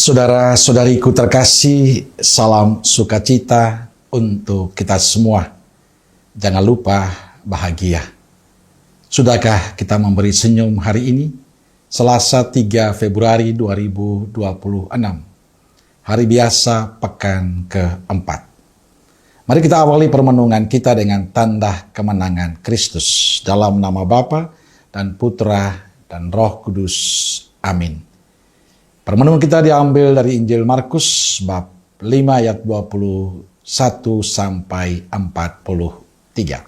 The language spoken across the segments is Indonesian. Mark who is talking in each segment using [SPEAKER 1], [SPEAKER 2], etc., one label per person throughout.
[SPEAKER 1] Saudara-saudariku terkasih, salam sukacita untuk kita semua. Jangan lupa bahagia. Sudahkah kita memberi senyum hari ini? Selasa 3 Februari 2026. Hari biasa pekan keempat. Mari kita awali permenungan kita dengan tanda kemenangan Kristus. Dalam nama Bapa dan Putra dan Roh Kudus. Amin. Permenungan kita diambil dari Injil Markus bab 5 ayat 21 sampai 43.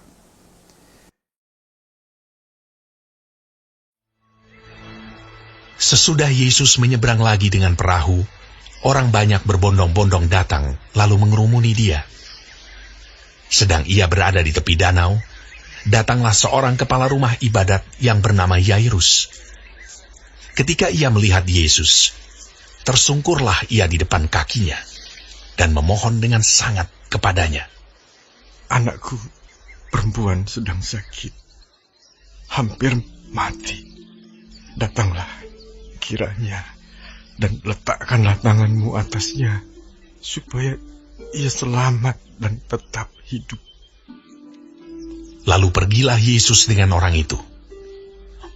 [SPEAKER 2] Sesudah Yesus menyeberang lagi dengan perahu, orang banyak berbondong-bondong datang lalu mengerumuni dia. Sedang ia berada di tepi danau, datanglah seorang kepala rumah ibadat yang bernama Yairus. Ketika ia melihat Yesus, tersungkurlah ia di depan kakinya dan memohon dengan sangat kepadanya.
[SPEAKER 3] Anakku perempuan sedang sakit, hampir mati. Datanglah kiranya dan letakkanlah tanganmu atasnya, supaya ia selamat dan tetap hidup.
[SPEAKER 2] Lalu pergilah Yesus dengan orang itu.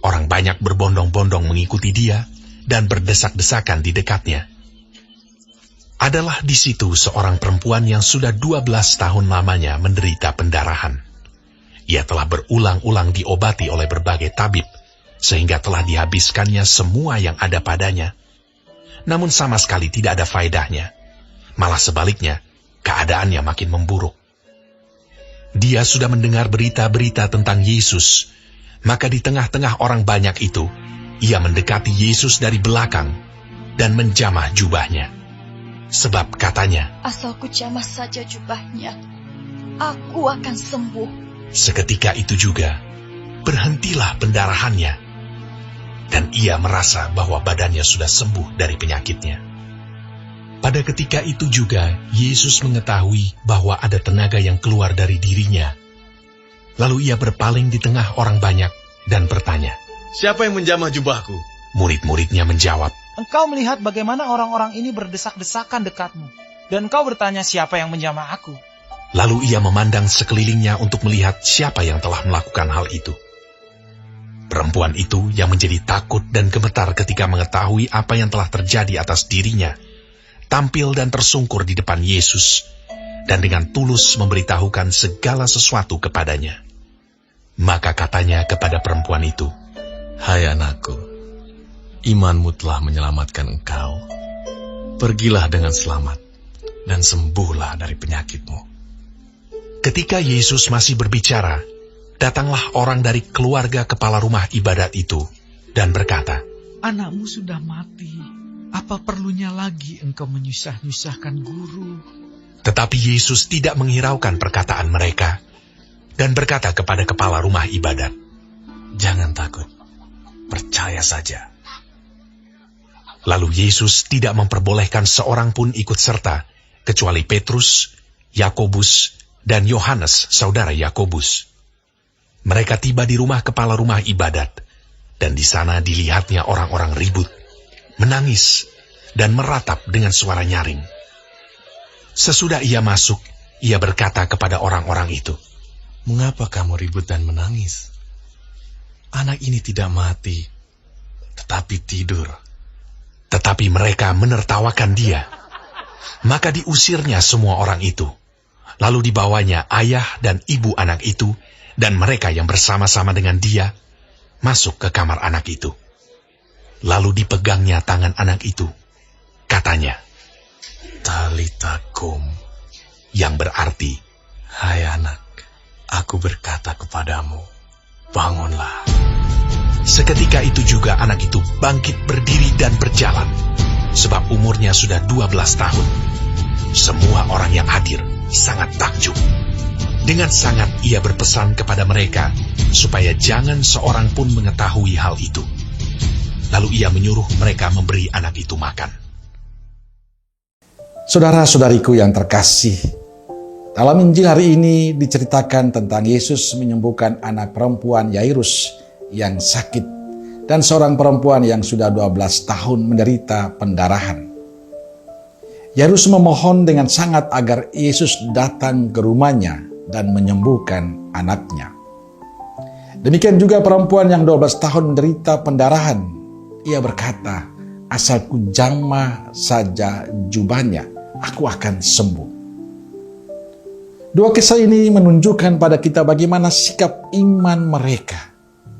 [SPEAKER 2] Orang banyak berbondong-bondong mengikuti dia dan berdesak-desakan di dekatnya. Adalah di situ seorang perempuan yang sudah 12 tahun lamanya menderita pendarahan. Ia telah berulang-ulang diobati oleh berbagai tabib, sehingga telah dihabiskannya semua yang ada padanya. Namun sama sekali tidak ada faedahnya. Malah sebaliknya, keadaannya makin memburuk. Dia sudah mendengar berita-berita tentang Yesus, maka di tengah-tengah orang banyak itu, ia mendekati Yesus dari belakang dan menjamah jubahnya. Sebab katanya,
[SPEAKER 4] asal ku jamah saja jubahnya, aku akan sembuh.
[SPEAKER 2] Seketika itu juga, berhentilah pendarahannya, dan ia merasa bahwa badannya sudah sembuh dari penyakitnya. Pada ketika itu juga, Yesus mengetahui bahwa ada tenaga yang keluar dari dirinya. Lalu ia berpaling di tengah orang banyak dan bertanya,
[SPEAKER 5] "Siapa yang menjamah jubahku?"
[SPEAKER 2] Murid-muridnya menjawab,
[SPEAKER 6] "Engkau melihat bagaimana orang-orang ini berdesak-desakan dekatmu, dan engkau bertanya siapa yang menjamah aku."
[SPEAKER 2] Lalu ia memandang sekelilingnya untuk melihat siapa yang telah melakukan hal itu. Perempuan itu yang menjadi takut dan gemetar ketika mengetahui apa yang telah terjadi atas dirinya, tampil dan tersungkur di depan Yesus, dan dengan tulus memberitahukan segala sesuatu kepadanya. Maka katanya kepada perempuan itu,
[SPEAKER 5] "Hai anakku, imanmu telah menyelamatkan engkau. Pergilah dengan selamat dan sembuhlah dari penyakitmu."
[SPEAKER 2] Ketika Yesus masih berbicara, datanglah orang dari keluarga kepala rumah ibadat itu dan berkata,
[SPEAKER 7] "Anakmu sudah mati. Apa perlunya lagi engkau menyusah-nyusahkan guru?"
[SPEAKER 2] Tetapi Yesus tidak menghiraukan perkataan mereka dan berkata kepada kepala rumah ibadat,
[SPEAKER 5] "Jangan takut, percaya saja."
[SPEAKER 2] Lalu Yesus tidak memperbolehkan seorang pun ikut serta, kecuali Petrus, Yakobus, dan Yohanes, saudara Yakobus. Mereka tiba di rumah kepala rumah ibadat, dan di sana dilihatnya orang-orang ribut, menangis, dan meratap dengan suara nyaring. Sesudah ia masuk, ia berkata kepada orang-orang itu,
[SPEAKER 5] "Mengapa kamu ribut dan menangis? Anak ini tidak mati, tetapi tidur."
[SPEAKER 2] Tetapi mereka menertawakan dia. Maka diusirnya semua orang itu. Lalu dibawanya ayah dan ibu anak itu, dan mereka yang bersama-sama dengan dia, masuk ke kamar anak itu. Lalu dipegangnya tangan anak itu. Katanya,
[SPEAKER 5] "Talita kum,"
[SPEAKER 2] yang berarti,
[SPEAKER 5] "Hai anak, aku berkata kepadamu, bangunlah."
[SPEAKER 2] Seketika itu juga anak itu bangkit berdiri dan berjalan, sebab umurnya sudah 12 tahun. Semua orang yang hadir sangat takjub. Dengan sangat ia berpesan kepada mereka, supaya jangan seorang pun mengetahui hal itu. Lalu ia menyuruh mereka memberi anak itu makan.
[SPEAKER 1] Saudara-saudariku yang terkasih, dalam Injil hari ini diceritakan tentang Yesus menyembuhkan anak perempuan Yairus yang sakit dan seorang perempuan yang sudah 12 tahun menderita pendarahan. Yairus memohon dengan sangat agar Yesus datang ke rumahnya dan menyembuhkan anaknya. Demikian juga perempuan yang 12 tahun menderita pendarahan. Ia berkata, asal ku jamah saja jubahnya, aku akan sembuh. Dua kisah ini menunjukkan pada kita bagaimana sikap iman mereka.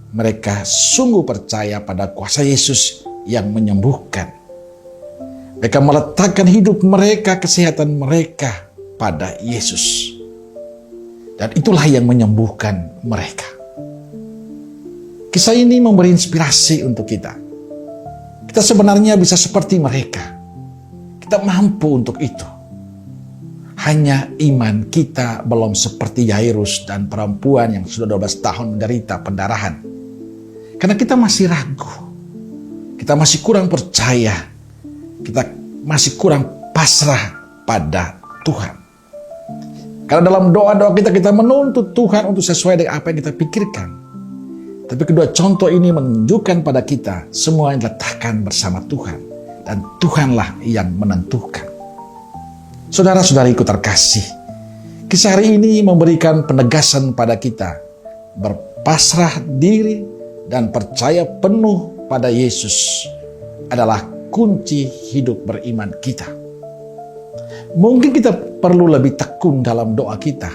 [SPEAKER 1] Mereka sungguh percaya pada kuasa Yesus yang menyembuhkan. Mereka meletakkan hidup mereka, kesehatan mereka pada Yesus. Dan itulah yang menyembuhkan mereka. Kisah ini memberi inspirasi untuk kita. Kita sebenarnya bisa seperti mereka. Kita mampu untuk itu. Hanya iman kita belum seperti Yairus dan perempuan yang sudah 12 tahun menderita pendarahan. Karena kita masih ragu. Kita masih kurang percaya. Kita masih kurang pasrah pada Tuhan. Karena dalam doa-doa kita menuntut Tuhan untuk sesuai dengan apa yang kita pikirkan. Tapi kedua contoh ini menunjukkan pada kita semua yang diletakkan bersama Tuhan. Dan Tuhanlah yang menentukan. Saudara-saudariku terkasih, kisah hari ini memberikan penegasan pada kita. Berpasrah diri dan percaya penuh pada Yesus adalah kunci hidup beriman kita. Mungkin kita perlu lebih tekun dalam doa kita.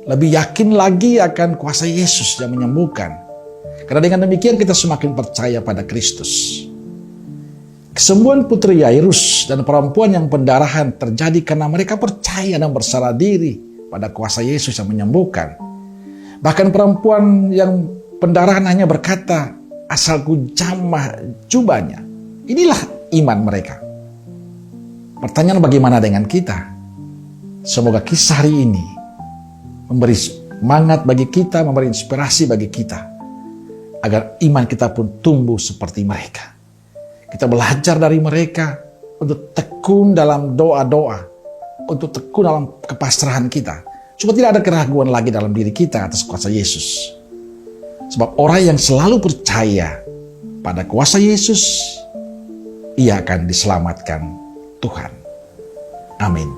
[SPEAKER 1] Lebih yakin lagi akan kuasa Yesus yang menyembuhkan. Karena dengan demikian kita semakin percaya pada Kristus. Kesembuhan putri Yairus dan perempuan yang pendarahan terjadi karena mereka percaya dan berserah diri pada kuasa Yesus yang menyembuhkan. Bahkan perempuan yang pendarahan hanya berkata, asal ku jamah jubahnya. Inilah iman mereka. Pertanyaan bagaimana dengan kita? Semoga kisah hari ini memberi semangat bagi kita, memberi inspirasi bagi kita. Agar iman kita pun tumbuh seperti mereka. Kita belajar dari mereka untuk tekun dalam doa-doa. Untuk tekun dalam kepasrahan kita. Supaya tidak ada keraguan lagi dalam diri kita atas kuasa Yesus. Sebab orang yang selalu percaya pada kuasa Yesus, ia akan diselamatkan Tuhan. Amin.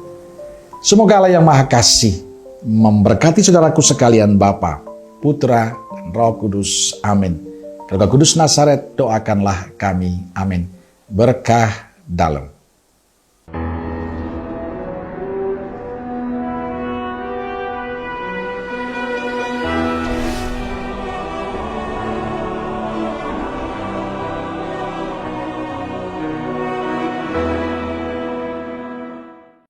[SPEAKER 1] Semoga Allah yang Maha Kasih memberkati saudaraku sekalian, Bapa, Putra, dan Roh Kudus. Amin. Keluarga Kudus Nazaret, doakanlah kami. Amin. Berkah dalam.